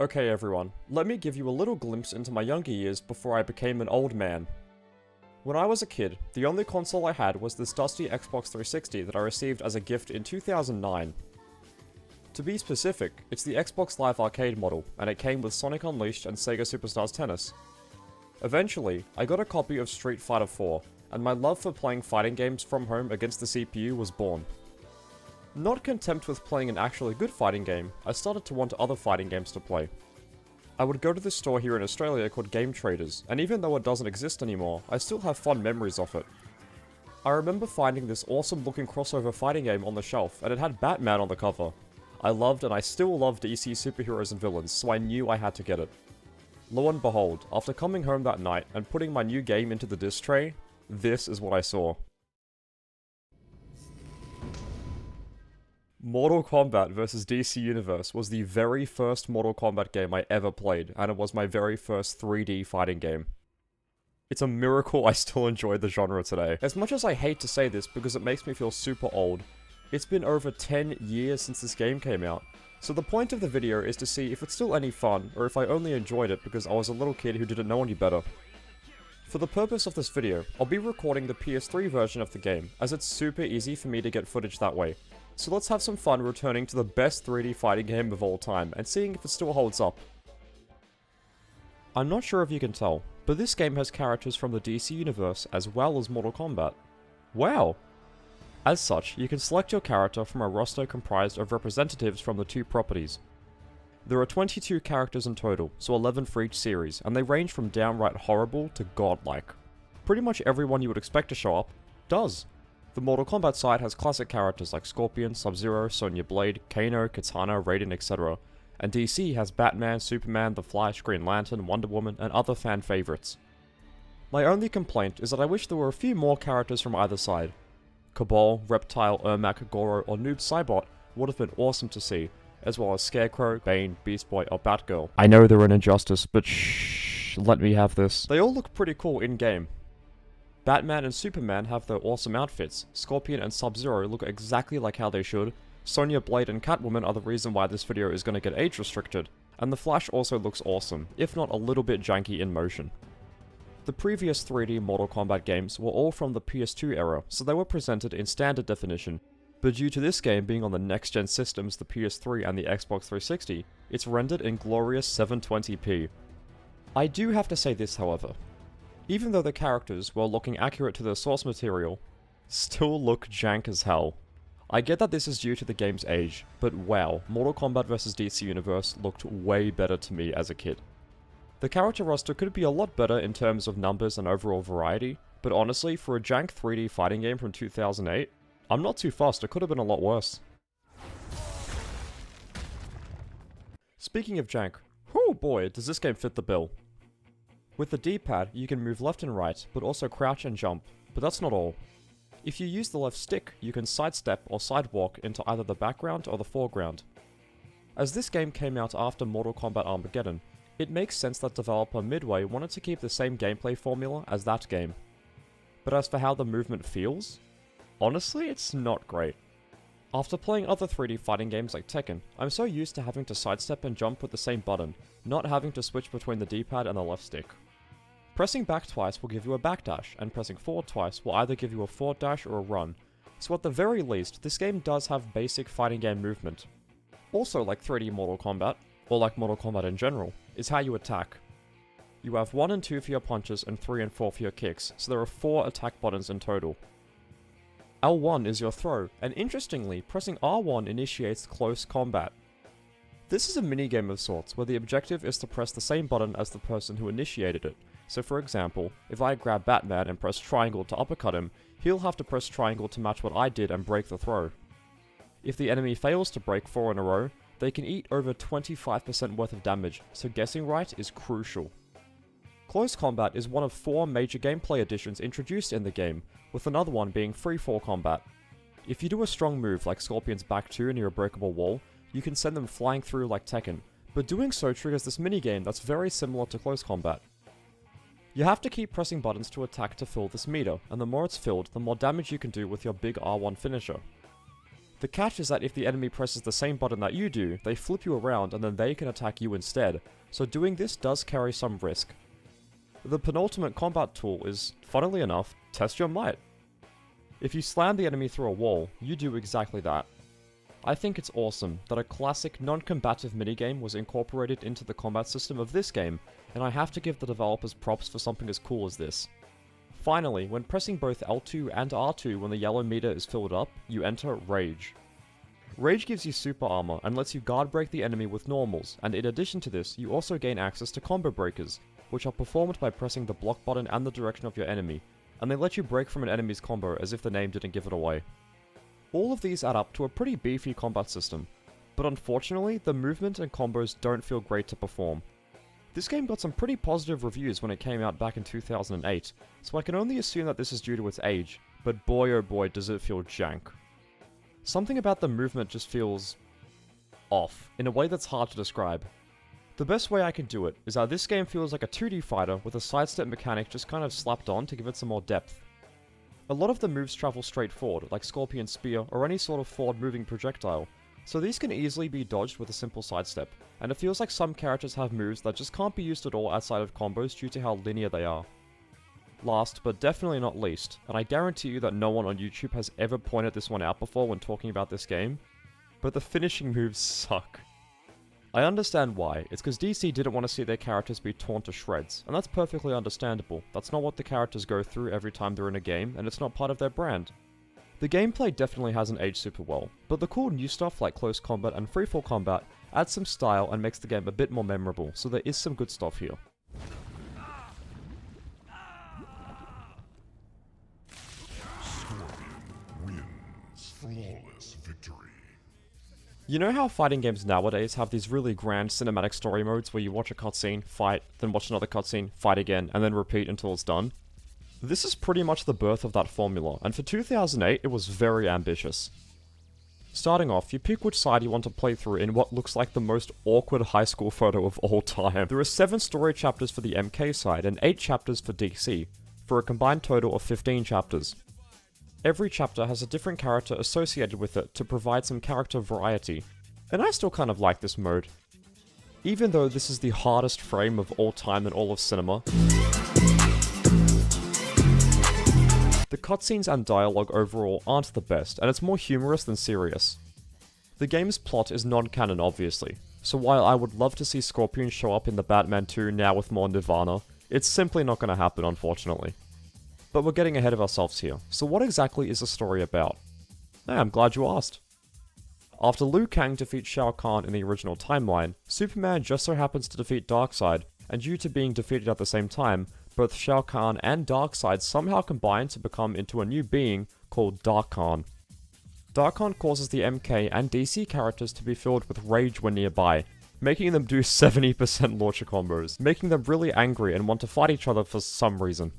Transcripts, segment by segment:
Okay everyone, let me give you a little glimpse into my younger years before I became an old man. When I was a kid, the only console I had was this dusty Xbox 360 that I received as a gift in 2009. To be specific, it's the Xbox Live Arcade model, and it came with Sonic Unleashed and Sega Superstars Tennis. Eventually, I got a copy of Street Fighter 4, and my love for playing fighting games from home against the CPU was born. Not content with playing an actually good fighting game, I started to want other fighting games to play. I would go to this store here in Australia called Game Traders, and even though it doesn't exist anymore, I still have fond memories of it. I remember finding this awesome looking crossover fighting game on the shelf, and it had Batman on the cover. I loved and I still love DC superheroes and villains, so I knew I had to get it. Lo and behold, after coming home that night and putting my new game into the disc tray, this is what I saw. Mortal Kombat vs DC Universe was the very first Mortal Kombat game I ever played, and it was my very first 3D fighting game. It's a miracle I still enjoy the genre today. As much as I hate to say this because it makes me feel super old, it's been over 10 years since this game came out, so the point of the video is to see if it's still any fun, or if I only enjoyed it because I was a little kid who didn't know any better. For the purpose of this video, I'll be recording the PS3 version of the game, as it's super easy for me to get footage that way. So let's have some fun returning to the best 3D fighting game of all time, and seeing if it still holds up. I'm not sure if you can tell, but this game has characters from the DC universe as well as Mortal Kombat. Wow! As such, you can select your character from a roster comprised of representatives from the two properties. There are 22 characters in total, so 11 for each series, and they range from downright horrible to godlike. Pretty much everyone you would expect to show up does. The Mortal Kombat side has classic characters like Scorpion, Sub-Zero, Sonya Blade, Kano, Katana, Raiden, etc. And DC has Batman, Superman, The Flash, Green Lantern, Wonder Woman, and other fan favorites. My only complaint is that I wish there were a few more characters from either side. Cabal, Reptile, Ermac, Goro, or Noob Saibot would have been awesome to see, as well as Scarecrow, Bane, Beast Boy, or Batgirl. I know they're an injustice, but shh, let me have this. They all look pretty cool in-game. Batman and Superman have their awesome outfits, Scorpion and Sub-Zero look exactly like how they should, Sonya Blade and Catwoman are the reason why this video is going to get age restricted, and the Flash also looks awesome, if not a little bit janky in motion. The previous 3D Mortal Kombat games were all from the PS2 era, so they were presented in standard definition, but due to this game being on the next-gen systems, the PS3 and the Xbox 360, it's rendered in glorious 720p. I do have to say this, however. Even though the characters, while looking accurate to their source material, still look jank as hell. I get that this is due to the game's age, but wow, Mortal Kombat vs DC Universe looked way better to me as a kid. The character roster could be a lot better in terms of numbers and overall variety, but honestly, for a jank 3D fighting game from 2008, I'm not too fussed, it could have been a lot worse. Speaking of jank, whoo boy, does this game fit the bill. With the D-pad, you can move left and right, but also crouch and jump, but that's not all. If you use the left stick, you can sidestep or sidewalk into either the background or the foreground. As this game came out after Mortal Kombat Armageddon, it makes sense that developer Midway wanted to keep the same gameplay formula as that game. But as for how the movement feels, honestly, it's not great. After playing other 3D fighting games like Tekken, I'm so used to having to sidestep and jump with the same button, not having to switch between the D-pad and the left stick. Pressing back twice will give you a backdash, and pressing forward twice will either give you a forward dash or a run, so at the very least, this game does have basic fighting game movement. Also like 3D Mortal Kombat, or like Mortal Kombat in general, is how you attack. You have 1 and 2 for your punches and 3 and 4 for your kicks, so there are 4 attack buttons in total. L1 is your throw, and interestingly, pressing R1 initiates close combat. This is a minigame of sorts, where the objective is to press the same button as the person who initiated it. So for example, if I grab Batman and press triangle to uppercut him, he'll have to press triangle to match what I did and break the throw. If the enemy fails to break 4 in a row, they can eat over 25% worth of damage, so guessing right is crucial. Close combat is one of 4 major gameplay additions introduced in the game, with another one being free-fall combat. If you do a strong move like Scorpion's back 2 near a breakable wall, you can send them flying through like Tekken, but doing so triggers this minigame that's very similar to close combat. You have to keep pressing buttons to attack to fill this meter, and the more it's filled, the more damage you can do with your big R1 finisher. The catch is that if the enemy presses the same button that you do, they flip you around and then they can attack you instead, so doing this does carry some risk. The penultimate combat tool is, funnily enough, Test Your Might. If you slam the enemy through a wall, you do exactly that. I think it's awesome that a classic non-combative minigame was incorporated into the combat system of this game, and I have to give the developers props for something as cool as this. Finally, when pressing both L2 and R2 when the yellow meter is filled up, you enter Rage. Rage gives you super armor and lets you guard break the enemy with normals, and in addition to this, you also gain access to combo breakers, which are performed by pressing the block button and the direction of your enemy, and they let you break from an enemy's combo as if the name didn't give it away. All of these add up to a pretty beefy combat system, but unfortunately, the movement and combos don't feel great to perform. This game got some pretty positive reviews when it came out back in 2008, so I can only assume that this is due to its age, but boy oh boy does it feel jank. Something about the movement just feels off, in a way that's hard to describe. The best way I can do it is that this game feels like a 2D fighter with a sidestep mechanic just kind of slapped on to give it some more depth. A lot of the moves travel straight forward, like Scorpion Spear or any sort of forward moving projectile, so these can easily be dodged with a simple sidestep, and it feels like some characters have moves that just can't be used at all outside of combos due to how linear they are. Last, but definitely not least, and I guarantee you that no one on YouTube has ever pointed this one out before when talking about this game, but the finishing moves suck. I understand why, it's because DC didn't want to see their characters be torn to shreds, and that's perfectly understandable. That's not what the characters go through every time they're in a game, and it's not part of their brand. The gameplay definitely hasn't aged super well, but the cool new stuff like close combat and freefall combat adds some style and makes the game a bit more memorable, so there is some good stuff here. Scorpion wins flawless victory. You know how fighting games nowadays have these really grand cinematic story modes where you watch a cutscene, fight, then watch another cutscene, fight again, and then repeat until it's done? This is pretty much the birth of that formula, and for 2008 it was very ambitious. Starting off, you pick which side you want to play through in what looks like the most awkward high school photo of all time. There are 7 story chapters for the MK side and 8 chapters for DC, for a combined total of 15 chapters. Every chapter has a different character associated with it to provide some character variety, and I still kind of like this mode. Even though this is the hardest frame of all time in all of cinema, the cutscenes and dialogue overall aren't the best, and it's more humorous than serious. The game's plot is non-canon obviously, so while I would love to see Scorpion show up in the Batman 2 now with more Nirvana, it's simply not going to happen unfortunately. But we're getting ahead of ourselves here, so what exactly is the story about? Hey, I'm glad you asked. After Liu Kang defeats Shao Kahn in the original timeline, Superman just so happens to defeat Darkseid, and due to being defeated at the same time, both Shao Kahn and Darkseid somehow combine to become into a new being called Darkhan. Darkhan causes the MK and DC characters to be filled with rage when nearby, making them do 70% launcher combos, making them really angry and want to fight each other for some reason.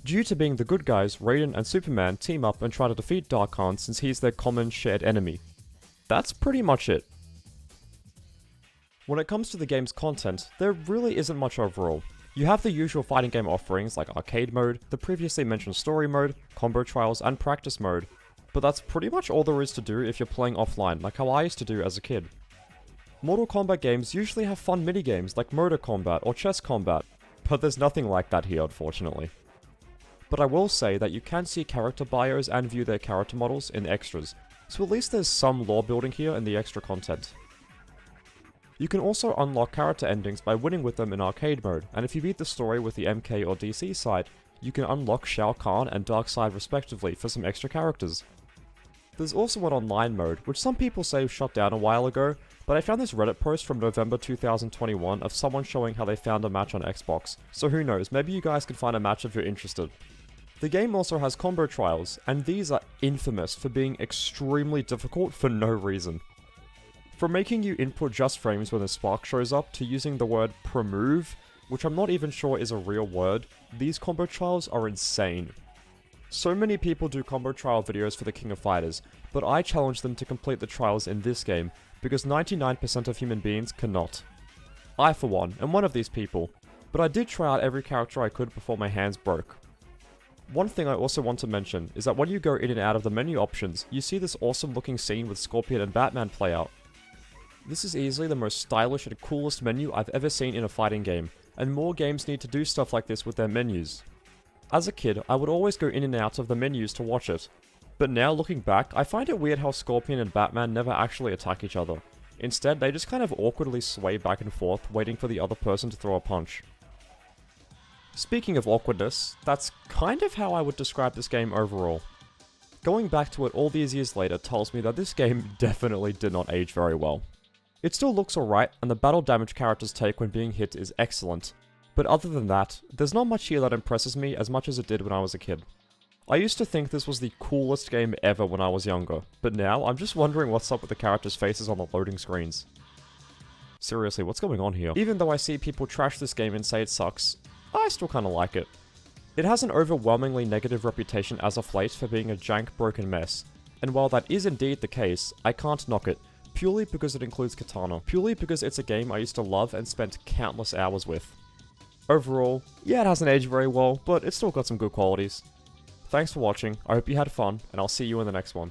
Due to being the good guys, Raiden and Superman team up and try to defeat Darkhan since he's their common shared enemy. That's pretty much it. When it comes to the game's content, there really isn't much overall. You have the usual fighting game offerings like arcade mode, the previously mentioned story mode, combo trials, and practice mode, but that's pretty much all there is to do if you're playing offline, like how I used to do as a kid. Mortal Kombat games usually have fun minigames like Motor Combat or Chess Combat, but there's nothing like that here unfortunately. But I will say that you can see character bios and view their character models in extras, so at least there's some lore building here in the extra content. You can also unlock character endings by winning with them in arcade mode, and if you beat the story with the MK or DC side, you can unlock Shao Kahn and Darkseid respectively for some extra characters. There's also an online mode, which some people say shut down a while ago, but I found this Reddit post from November 2021 of someone showing how they found a match on Xbox, so who knows, maybe you guys can find a match if you're interested. The game also has combo trials, and these are infamous for being extremely difficult for no reason. From making you input just frames when a spark shows up, to using the word promove, which I'm not even sure is a real word, these combo trials are insane. So many people do combo trial videos for the King of Fighters, but I challenge them to complete the trials in this game, because 99% of human beings cannot. I for one am one of these people, but I did try out every character I could before my hands broke. One thing I also want to mention is that when you go in and out of the menu options, you see this awesome looking scene with Scorpion and Batman play out. This is easily the most stylish and coolest menu I've ever seen in a fighting game, and more games need to do stuff like this with their menus. As a kid, I would always go in and out of the menus to watch it, but now looking back, I find it weird how Scorpion and Batman never actually attack each other. Instead, they just kind of awkwardly sway back and forth, waiting for the other person to throw a punch. Speaking of awkwardness, that's kind of how I would describe this game overall. Going back to it all these years later tells me that this game definitely did not age very well. It still looks alright, and the battle damage characters take when being hit is excellent, but other than that, there's not much here that impresses me as much as it did when I was a kid. I used to think this was the coolest game ever when I was younger, but now I'm just wondering what's up with the characters' faces on the loading screens. Seriously, what's going on here? Even though I see people trash this game and say it sucks, I still kinda like it. It has an overwhelmingly negative reputation as of late for being a jank, broken mess, and while that is indeed the case, I can't knock it, purely because it includes Katana, purely because it's a game I used to love and spent countless hours with. Overall, yeah, it hasn't aged very well, but it's still got some good qualities. Thanks for watching, I hope you had fun, and I'll see you in the next one.